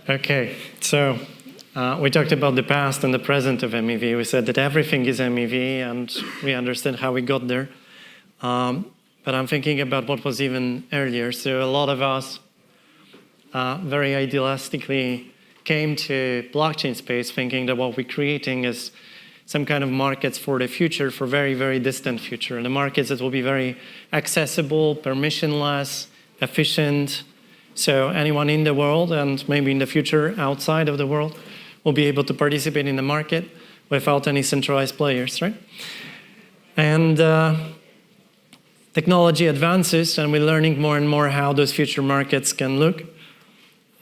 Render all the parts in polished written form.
Okay, so we talked about the past and the present of MEV. We said that everything is MEV, and we understand how we got there. But I'm thinking about what was even earlier. So a lot of us very idealistically came to blockchain space thinking that what we're creating is some kind of markets for the future, for very, very distant future. And the markets that will be very accessible, permissionless, efficient. So anyone in the world, and maybe in the future outside of the world, will be able to participate in the market without any centralized players, right? And technology advances, and we're learning more and more how those future markets can look.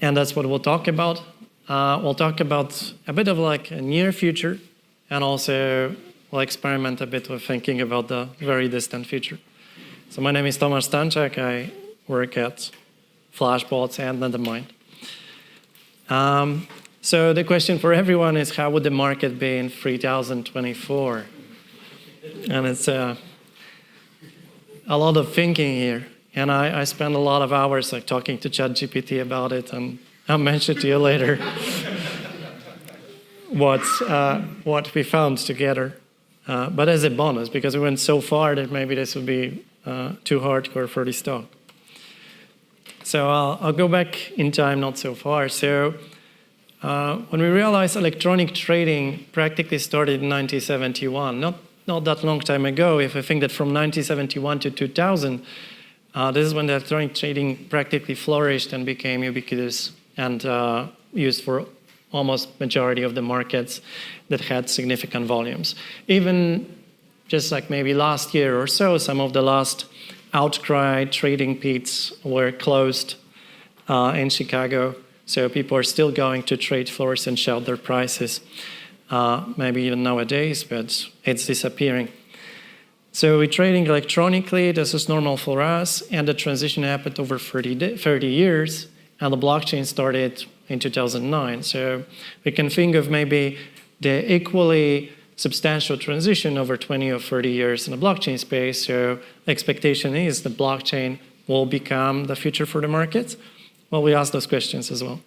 And that's what we'll talk about. We'll talk about a bit of like a near future, and also we'll experiment a bit with thinking about the very distant future. So my name is Tomasz Stańczak. I work at Flashbots and Nethermind. So the question for everyone is, how would the market be in 3024? And it's a lot of thinking here. And I spend a lot of hours like talking to ChatGPT about it, and I'll mention to you later what we found together. But as a bonus, because we went so far that maybe this would be too hardcore for this talk. So I'll go back in time, not so far. So when we realized electronic trading practically started in 1971, not that long time ago. If I think that from 1971 to 2000, this is when the electronic trading practically flourished and became ubiquitous and used for almost majority of the markets that had significant volumes. Even just like maybe last year or so, some of the last outcry trading pits were closed in Chicago. So people are still going to trade floors and shout their prices, maybe even nowadays, but it's disappearing. So we're trading electronically. This is normal for us, and the transition happened over 30 years, and the blockchain started in 2009. So we can think of maybe the equally substantial transition over 20 or 30 years in the blockchain space. So the expectation is the blockchain will become the future for the market. Well, we asked those questions as well.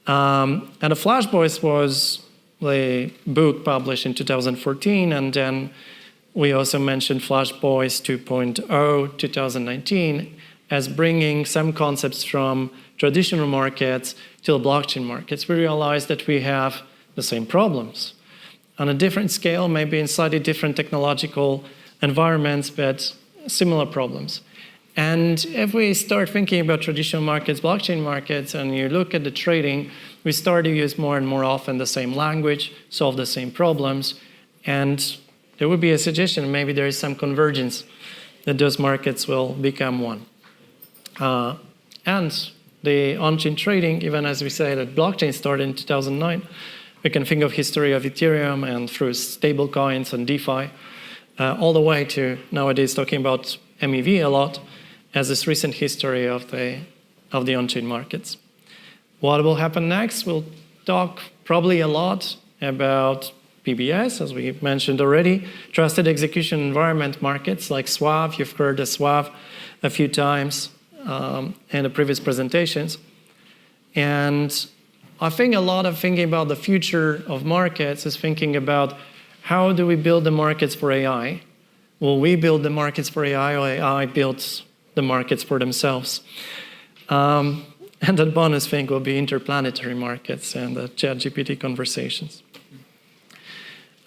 And the Flashboys was a book published in 2014, and then we also mentioned Flashboys 2.0 2019 as bringing some concepts from traditional markets to the blockchain markets. We realized that we have the same problems on a different scale, maybe in slightly different technological environments, but similar problems. And if we start thinking about traditional markets, blockchain markets, and you look at the trading, we start to use more and more often the same language, solve the same problems, and there would be a suggestion, maybe there is some convergence, that those markets will become one. And the on-chain trading, even as we say that blockchain started in 2009, we can think of history of Ethereum and through stable coins and DeFi, all the way to nowadays talking about MEV a lot as this recent history of the on-chain markets. What will happen next? We'll talk probably a lot about PBS, as we mentioned already, trusted execution environment markets like SWAV. You've heard of SWAV a few times in the previous presentations. And I think a lot of thinking about the future of markets is thinking about how do we build the markets for AI? Will we build the markets for AI, or AI builds the markets for themselves? And that bonus thing will be interplanetary markets and the ChatGPT conversations.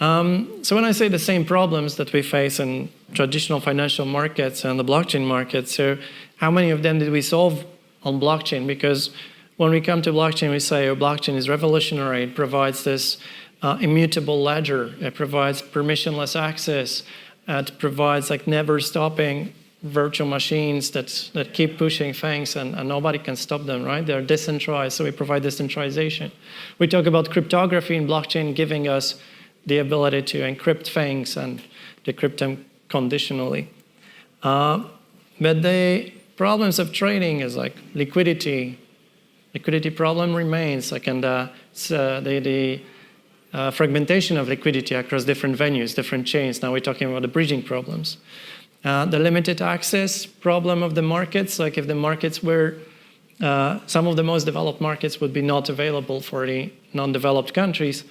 So when I say the same problems that we face in traditional financial markets and the blockchain markets, so how many of them did we solve on blockchain? Because when we come to blockchain, we say, oh, blockchain is revolutionary. It provides this immutable ledger. It provides permissionless access. It provides like never stopping virtual machines that keep pushing things and nobody can stop them, right? They're decentralized, so we provide decentralization. We talk about cryptography in blockchain giving us the ability to encrypt things and decrypt them conditionally. But the problems of trading is like liquidity. Liquidity problem remains, like, and the fragmentation of liquidity across different venues, different chains. Now we're talking about the bridging problems. The limited access problem of the markets, like if the markets were some of the most developed markets would be not available for the non-developed countries.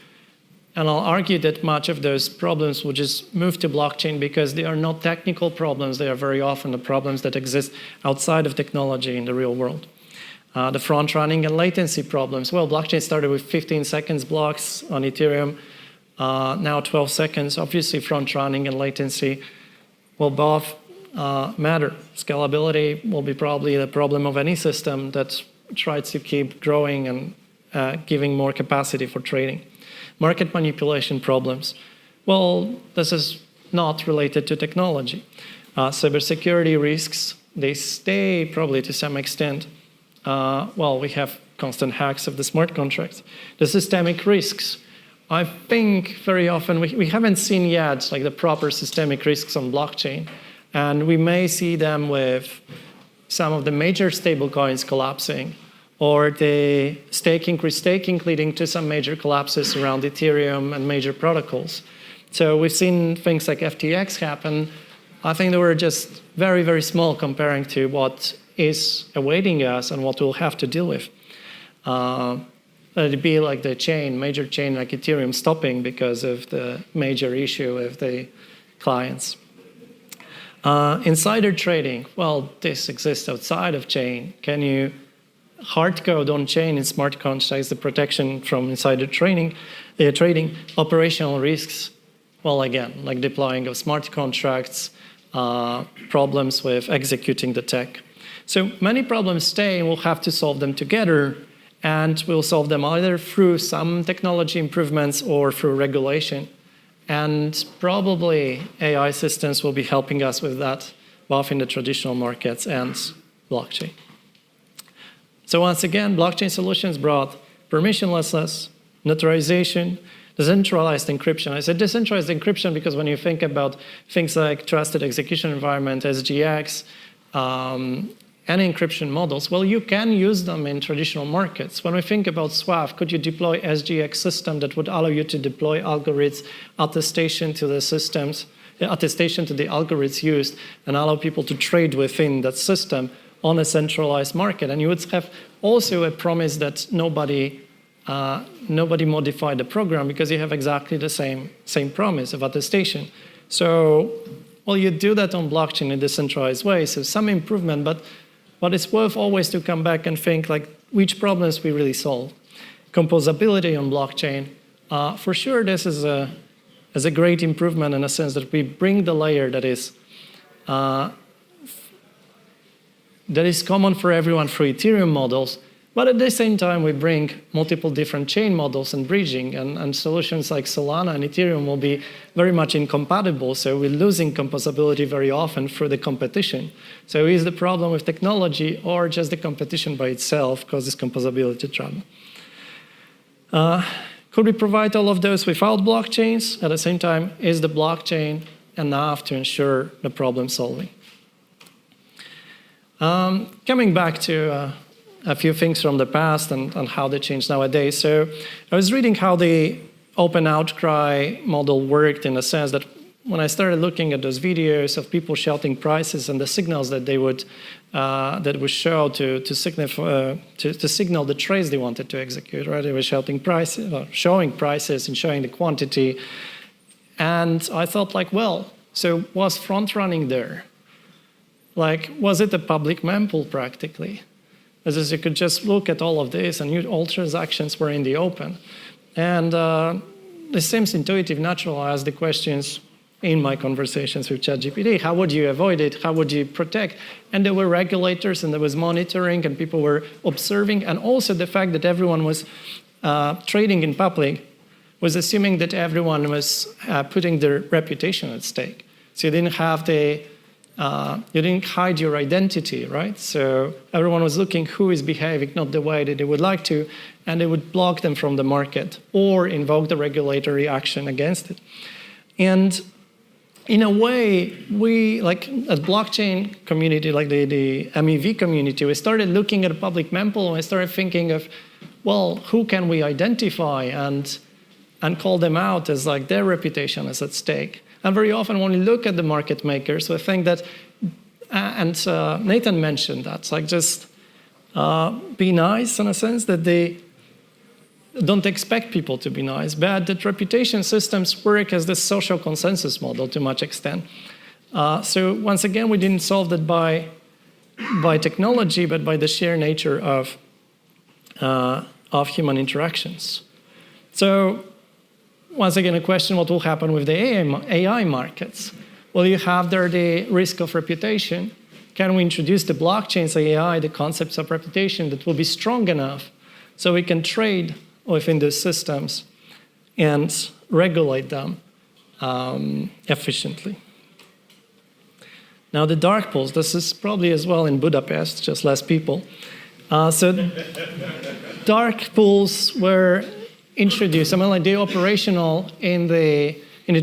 And I'll argue that much of those problems will just move to blockchain because they are not technical problems. They are very often the problems that exist outside of technology in the real world. The front-running and latency problems. Well, blockchain started with 15 seconds blocks on Ethereum, now 12 seconds. Obviously, front-running and latency will both matter. Scalability will be probably the problem of any system that tries to keep growing and giving more capacity for trading. Market manipulation problems. Well, this is not related to technology. Cybersecurity risks, they stay probably to some extent. Well, we have constant hacks of the smart contracts. The systemic risks. I think very often we haven't seen yet like the proper systemic risks on blockchain. And we may see them with some of the major stablecoins collapsing or the staking, restaking leading to some major collapses around Ethereum and major protocols. So we've seen things like FTX happen. I think they were just very, very small comparing to what is awaiting us and what we'll have to deal with. It'd be like the chain, major chain like Ethereum stopping because of the major issue with the clients. Insider trading, well, this exists outside of chain. Can you hard code on chain in smart contracts the protection from insider trading? Operational risks, well, again, like deploying of smart contracts, problems with executing the tech. So many problems stay, and we'll have to solve them together, and we'll solve them either through some technology improvements or through regulation. And probably AI systems will be helping us with that, both in the traditional markets and blockchain. So once again, blockchain solutions brought permissionlessness, notarization, decentralized encryption. I said decentralized encryption because when you think about things like trusted execution environment, SGX, and encryption models, well, you can use them in traditional markets. When we think about SWAF, could you deploy SGX system that would allow you to deploy algorithms, attestation to the systems, attestation to the algorithms used, and allow people to trade within that system on a centralized market? And you would have also a promise that nobody modified the program because you have exactly the same promise of attestation. So, well, you do that on blockchain in a decentralized way, so some improvement, but it's worth always to come back and think like which problems we really solve. Composability on blockchain, for sure this is a great improvement in a sense that we bring the layer that is common for everyone through Ethereum models, but at the same time we bring multiple different chain models and bridging, and solutions like Solana and Ethereum will be very much incompatible, so we're losing composability very often through the competition. So is the problem with technology or just the competition by itself causes composability trouble? Could we provide all of those without blockchains? At the same time, is the blockchain enough to ensure the problem solving? Coming back to a few things from the past and how they change nowadays. So I was reading how the open outcry model worked in the sense that when I started looking at those videos of people shouting prices and the signals that they would show to signal the trades they wanted to execute, right? They were shouting prices, showing prices and showing the quantity. And I thought like, well, so was front running there? Like, was it a public mempool practically? As you could just look at all of this and all transactions were in the open. And this seems intuitive, natural. I asked the questions in my conversations with ChatGPT. How would you avoid it? How would you protect? And there were regulators and there was monitoring and people were observing. And also the fact that everyone was trading in public was assuming that everyone was putting their reputation at stake. So you didn't have you didn't hide your identity, right? So everyone was looking who is behaving not the way that they would like to, and they would block them from the market or invoke the regulatory action against it. And in a way, we, like as blockchain community, like the MEV community, we started looking at a public mempool and we started thinking of, well, who can we identify and call them out as like their reputation is at stake. And very often when we look at the market makers, we think that, and Nathan mentioned that, like just be nice in a sense, that they don't expect people to be nice, but that reputation systems work as the social consensus model to much extent. So once again, we didn't solve that by technology, but by the sheer nature of human interactions. So once again, a question, what will happen with the AI markets? Well, you have there the risk of reputation. Can we introduce the blockchain's AI, the concepts of reputation that will be strong enough so we can trade within those systems and regulate them efficiently? Now, the dark pools, this is probably as well in Budapest, just less people. So dark pools were introduced, I mean, like they're operational in the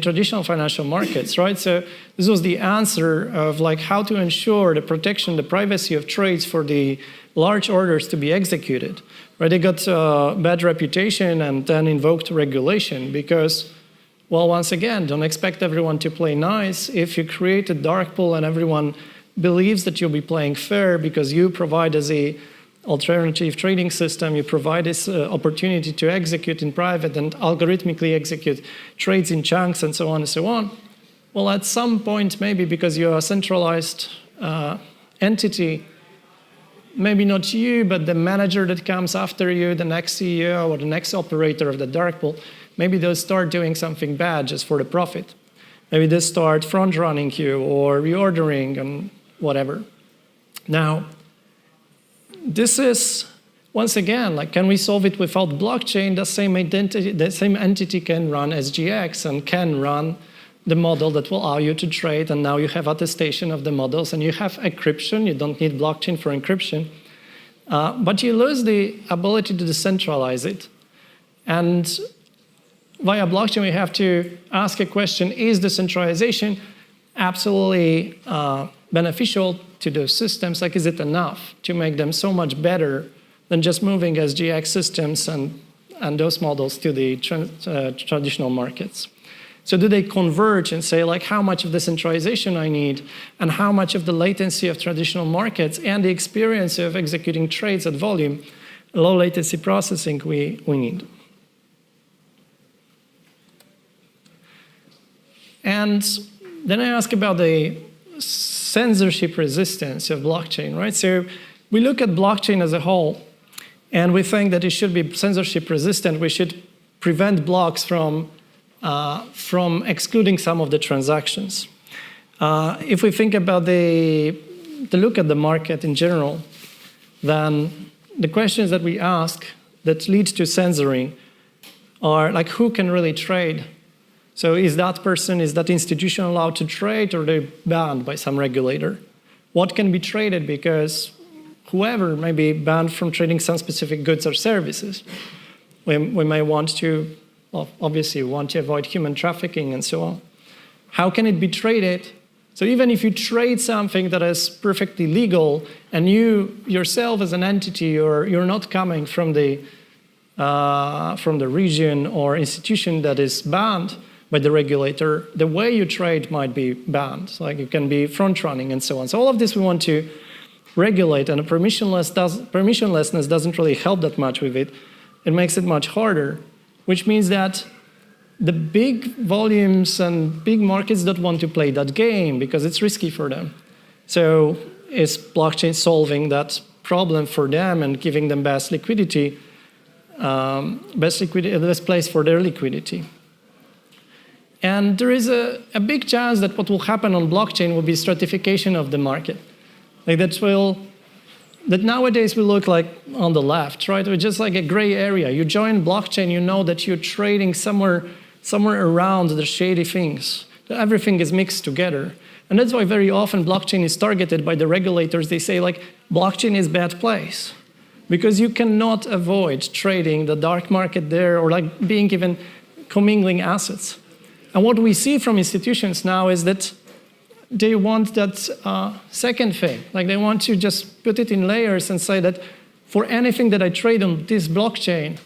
traditional financial markets, right? So this was the answer of like how to ensure the protection, the privacy of trades for the large orders to be executed, right? They got a bad reputation and then invoked regulation because, well, once again, don't expect everyone to play nice. If you create a dark pool and everyone believes that you'll be playing fair because you provide as a alternative trading system, you provide this opportunity to execute in private and algorithmically execute trades in chunks and so on, well, at some point, maybe because you're a centralized entity, maybe not you, but the manager that comes after you, the next CEO or the next operator of the dark pool, maybe they'll start doing something bad just for the profit. Maybe they start front-running you or reordering and whatever. Now, this is, once again, like, can we solve it without blockchain? The same entity can run SGX and can run the model that will allow you to trade, and now you have attestation of the models, and you have encryption. You don't need blockchain for encryption. But you lose the ability to decentralize it. And via blockchain, we have to ask a question, is decentralization absolutely beneficial to those systems? Like, is it enough to make them so much better than just moving SGX systems and those models to the traditional markets? So do they converge and say, like, how much of decentralization I need and how much of the latency of traditional markets and the experience of executing trades at volume, low latency processing we need? And then I ask about the censorship resistance of blockchain, right? So we look at blockchain as a whole, and we think that it should be censorship resistant. We should prevent blocks from excluding some of the transactions. If we think about the look at the market in general, then the questions that we ask that lead to censoring are like, who can really trade? So is that person, is that institution allowed to trade, or are they banned by some regulator? What can be traded? Because whoever may be banned from trading some specific goods or services. We may want to, well, obviously want to avoid human trafficking and so on. How can it be traded? So even if you trade something that is perfectly legal, and you yourself as an entity, you're not coming from the region or institution that is banned by the regulator, the way you trade might be banned. Like, you can be front-running and so on. So all of this we want to regulate, and permissionlessness doesn't really help that much with it. It makes it much harder, which means that the big volumes and big markets don't want to play that game because it's risky for them. So is blockchain solving that problem for them and giving them best liquidity, best place for their liquidity? And there is a big chance that what will happen on blockchain will be stratification of the market. Like that nowadays will look like on the left, right? It's just like a gray area. You join blockchain, you know that you're trading somewhere around the shady things. Everything is mixed together. And that's why very often blockchain is targeted by the regulators. They say, like, blockchain is a bad place because you cannot avoid trading the dark market there, or like being even commingling assets. And what we see from institutions now is that they want that second thing. Like, they want to just put it in layers and say that for anything that I trade on this blockchain,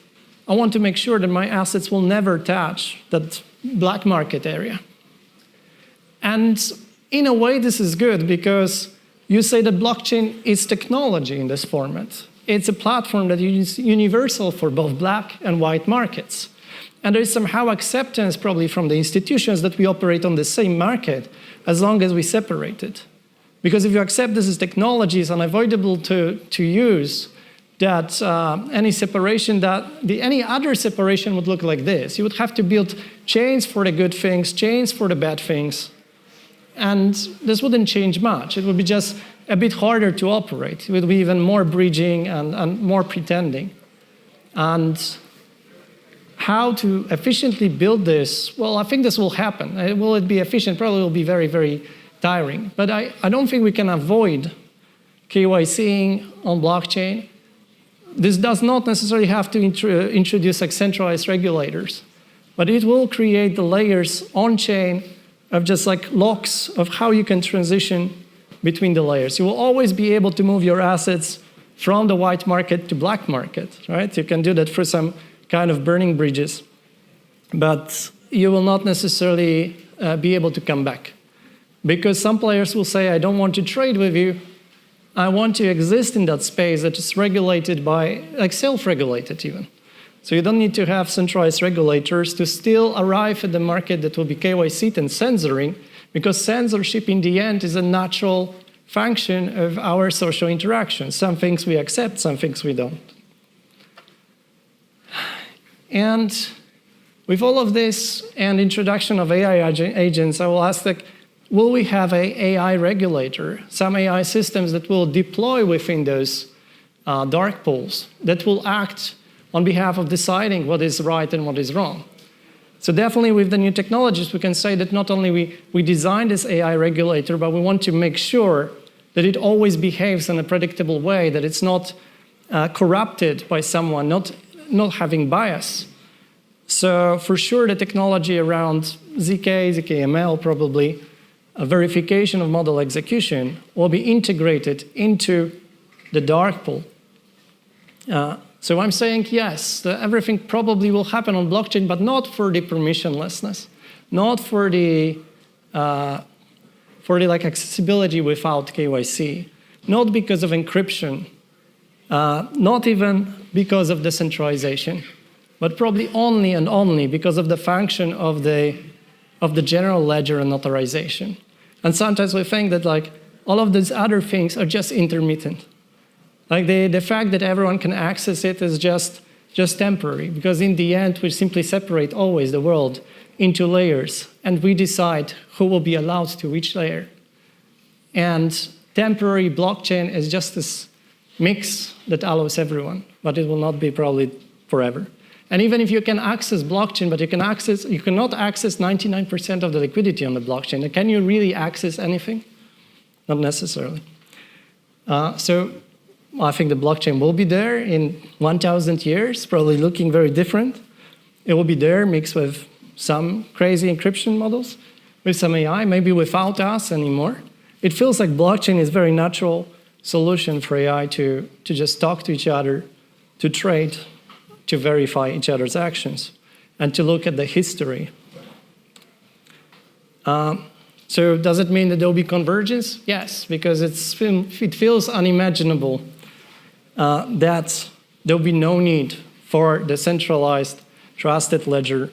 I want to make sure that my assets will never touch that black market area. And in a way, this is good because you say that blockchain is technology in this format. it's a platform that is universal for both black and white markets. And there is somehow acceptance probably from the institutions that we operate on the same market as long as we separate it. Because if you accept this as technology is unavoidable to use, that any other separation would look like this. You would have to build chains for the good things, chains for the bad things. And this wouldn't change much. It would be just a bit harder to operate. It would be even more bridging and more pretending. And how to efficiently build this? Well, I think this will happen. Will it be efficient? Probably will be very, very tiring. But I don't think we can avoid KYCing on blockchain. This does not necessarily have to introduce like centralized regulators, but it will create the layers on-chain of just like locks of how you can transition between the layers. You will always be able to move your assets from the white market to black market, right? You can do that for some kind of burning bridges, but you will not necessarily be able to come back. Because some players will say, I don't want to trade with you. I want to exist in that space that is regulated by, like self-regulated even. So you don't need to have centralized regulators to still arrive at the market that will be KYC'd and censoring, because censorship in the end is a natural function of our social interactions. Some things we accept, some things we don't. And with all of this and introduction of AI agents, I will ask, like, will we have an AI regulator, some AI systems that will deploy within those dark pools, that will act on behalf of deciding what is right and what is wrong? So definitely with the new technologies, we can say that not only we designed this AI regulator, but we want to make sure that it always behaves in a predictable way, that it's not corrupted by someone, not having bias. So for sure, the technology around ZK, ZKML probably, verification of model execution will be integrated into the dark pool. So I'm saying yes, everything probably will happen on blockchain, but not for the permissionlessness, not for the like accessibility without KYC, not because of encryption, not even because of decentralization, but probably only and only because of the function of the general ledger and notarization. And sometimes we think that like all of these other things are just intermittent. Like the fact that everyone can access it is just temporary, because in the end we simply separate always the world into layers, and we decide who will be allowed to each layer. And temporary blockchain is just this mix that allows everyone, but it will not be probably forever. And even if you can access blockchain, but you cannot access 99% of the liquidity on the blockchain. Can you really access anything? Not necessarily. So I think the blockchain will be there in 1,000 years, probably looking very different. It will be there mixed with some crazy encryption models, with some AI, maybe without us anymore. It feels like blockchain is a very natural solution for AI to just talk to each other, to trade, to verify each other's actions, and to look at the history. So does it mean that there will be convergence? Yes, because it feels unimaginable that there will be no need for the centralized trusted ledger,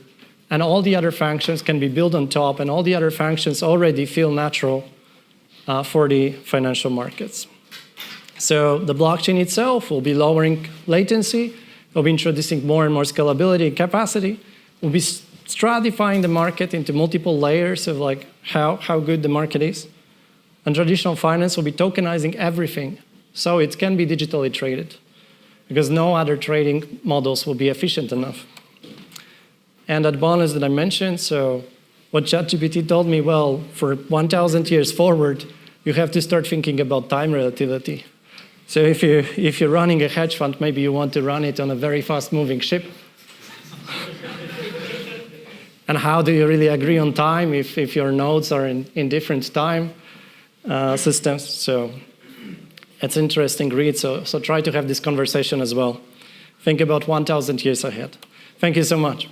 and all the other functions can be built on top, and all the other functions already feel natural for the financial markets. So the blockchain itself will be lowering latency. We'll be introducing more and more scalability and capacity. We'll be stratifying the market into multiple layers of like how good the market is. And traditional finance will be tokenizing everything so it can be digitally traded, because no other trading models will be efficient enough. And that bonus that I mentioned, so what ChatGPT told me, well, for 1,000 years forward, you have to start thinking about time relativity. So if you're running a hedge fund, maybe you want to run it on a very fast-moving ship. And how do you really agree on time if your nodes are in different time systems? So it's an interesting read. So try to have this conversation as well. Think about 1,000 years ahead. Thank you so much.